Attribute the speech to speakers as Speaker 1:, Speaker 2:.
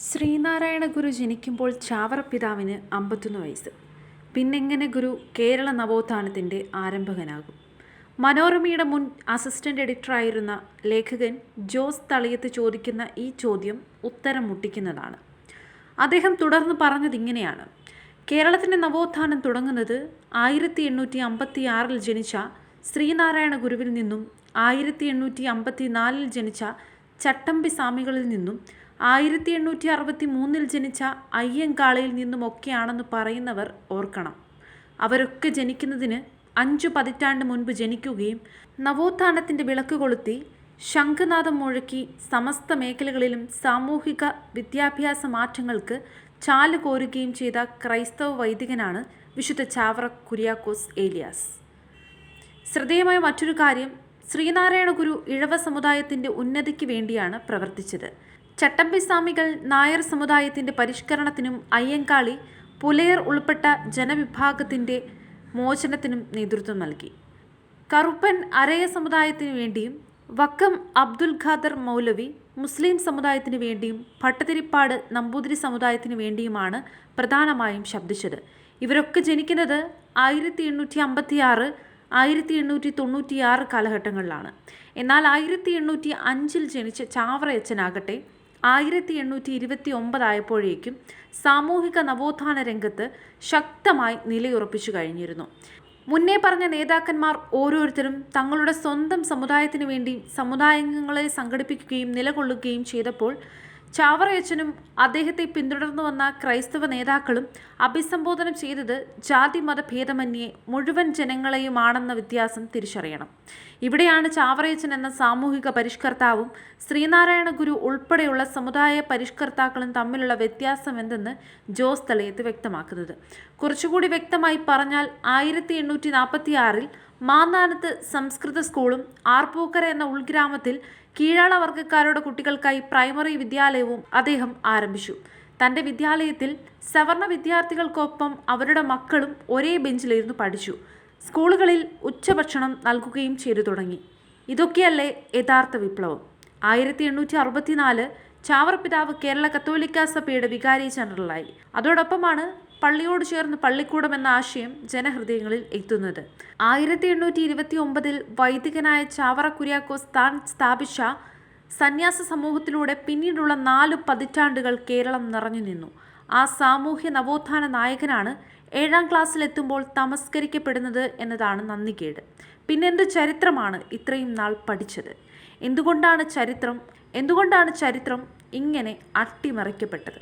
Speaker 1: ശ്രീനാരായണ ഗുരു ജനിക്കുമ്പോൾ ചാവറ പിതാവിന് 51 വയസ്സ്. പിന്നെങ്ങനെ ഗുരു കേരള നവോത്ഥാനത്തിൻ്റെ ആരംഭകനാകും? മനോരമയുടെ മുൻ അസിസ്റ്റന്റ് എഡിറ്ററായിരുന്ന ലേഖകൻ ജോസ് തളിയത്ത് ചോദിക്കുന്ന ഈ ചോദ്യം ഉത്തരം മുട്ടിക്കുന്നതാണ്. അദ്ദേഹം തുടർന്ന് പറഞ്ഞതിങ്ങനെയാണ്: കേരളത്തിൻ്റെ നവോത്ഥാനം തുടങ്ങുന്നത് 1856 ജനിച്ച ശ്രീനാരായണ ഗുരുവിൽ നിന്നും 1854 ജനിച്ച ചട്ടമ്പി സ്വാമികളിൽ നിന്നും 1863 ജനിച്ച അയ്യങ്കാളിയിൽ നിന്നുമൊക്കെയാണെന്ന് പറയുന്നവർ ഓർക്കണം. അവരൊക്കെ ജനിക്കുന്നതിന് 5 പതിറ്റാണ്ട് മുൻപ് ജനിക്കുകയും നവോത്ഥാനത്തിൻ്റെ വിളക്ക് കൊളുത്തി ശംഖനാദം മുഴക്കി സമസ്ത മേഖലകളിലും സാമൂഹിക വിദ്യാഭ്യാസ മാറ്റങ്ങൾക്ക് ചാല് കോരുകയും ചെയ്ത ക്രൈസ്തവ വൈദികനാണ് വിശുദ്ധ ചാവറ കുര്യാക്കോസ് ഏലിയാസ്. ശ്രദ്ധേയമായ മറ്റൊരു കാര്യം, ശ്രീനാരായണ ഗുരു ഇഴവ സമുദായത്തിൻ്റെ ഉന്നതിക്ക് വേണ്ടിയാണ് പ്രവർത്തിച്ചത്. ചട്ടമ്പി സ്വാമികൾ നായർ സമുദായത്തിൻ്റെ പരിഷ്കരണത്തിനും അയ്യങ്കാളി പുലയർ ഉൾപ്പെട്ട ജനവിഭാഗത്തിൻ്റെ മോചനത്തിനും നേതൃത്വം നൽകി. കറുപ്പൻ അരയ സമുദായത്തിനു വേണ്ടിയും വക്കം അബ്ദുൽ ഖാദർ മൗലവി മുസ്ലിം സമുദായത്തിനു വേണ്ടിയും ഭട്ടതിരിപ്പാട് നമ്പൂതിരി സമുദായത്തിനു വേണ്ടിയുമാണ് പ്രധാനമായും ശബ്ദിച്ചത്. ഇവരൊക്കെ ജനിക്കുന്നത് 1856 1896 കാലഘട്ടങ്ങളിലാണ്. എന്നാൽ 1805 ജനിച്ച ചാവറയച്ചനാകട്ടെ 1829 ആയപ്പോഴേക്കും സാമൂഹിക നവോത്ഥാന രംഗത്ത് ശക്തമായി നിലയുറപ്പിച്ചു കഴിഞ്ഞിരുന്നു. മുന്നേ പറഞ്ഞ നേതാക്കന്മാർ ഓരോരുത്തരും തങ്ങളുടെ സ്വന്തം സമുദായത്തിനു വേണ്ടി സമുദായാംഗങ്ങളെ സംഘടിപ്പിക്കുകയും നിലകൊള്ളുകയും ചെയ്തപ്പോൾ ചാവറയച്ചനും അദ്ദേഹത്തെ പിന്തുടർന്നു വന്ന ക്രൈസ്തവ നേതാക്കളും അഭിസംബോധന ചെയ്തത് ജാതി മത ഭേദമന്യേ മുഴുവൻ ജനങ്ങളെയുമാണെന്ന വ്യത്യാസം തിരിച്ചറിയണം. ഇവിടെയാണ് ചാവറയച്ചൻ എന്ന സാമൂഹിക പരിഷ്കർത്താവും ശ്രീനാരായണ ഗുരു ഉൾപ്പെടെയുള്ള സമുദായ പരിഷ്കർത്താക്കളും തമ്മിലുള്ള വ്യത്യാസം എന്തെന്ന് ജോസ് തളിയത്ത് വ്യക്തമാക്കുന്നത്. കുറച്ചുകൂടി വ്യക്തമായി പറഞ്ഞാൽ 1846 മാന്നാനത്ത് സംസ്കൃത സ്കൂളും ആർപ്പൂക്കര എന്ന ഉൾഗ്രാമത്തിൽ കീഴാള വർഗ്ഗക്കാരുടെ കുട്ടികൾക്കായി പ്രൈമറി വിദ്യാലയവും അദ്ദേഹം ആരംഭിച്ചു. തൻ്റെ വിദ്യാലയത്തിൽ സവർണ വിദ്യാർത്ഥികൾക്കൊപ്പം അവരുടെ മക്കളും ഒരേ ബെഞ്ചിലിരുന്ന് പഠിച്ചു. സ്കൂളുകളിൽ ഉച്ചഭക്ഷണം നൽകുകയും ചെയ്തു തുടങ്ങി. ഇതൊക്കെയല്ലേ യഥാർത്ഥ വിപ്ലവം. 1864 ചാവറ പിതാവ് കേരള കത്തോലിക്ക സഭയുടെ വികാരി ജനറലായി. അതോടൊപ്പമാണ് പള്ളിയോട് ചേർന്ന് പള്ളിക്കൂടം എന്ന ആശയം ജനഹൃദയങ്ങളിൽ എത്തുന്നത്. 1829 വൈദികനായ ചാവറ കുര്യാക്കോസ് താൻ സ്ഥാപിച്ച സന്യാസ സമൂഹത്തിലൂടെ പിന്നീടുള്ള 4 പതിറ്റാണ്ടുകൾ കേരളം നിറഞ്ഞു നിന്നു. ആ സാമൂഹ്യ നവോത്ഥാന നായകനാണ് 7ാം ക്ലാസ്സിലെത്തുമ്പോൾ തമസ്കരിക്കപ്പെടുന്നത് എന്നതാണ് നന്ദികേട്. പിന്നെന്ത് ചരിത്രമാണ് ഇത്രയും നാൾ പഠിച്ചത്? എന്തുകൊണ്ടാണ് ചരിത്രം ഇങ്ങനെ അട്ടിമറിക്കപ്പെട്ടത്?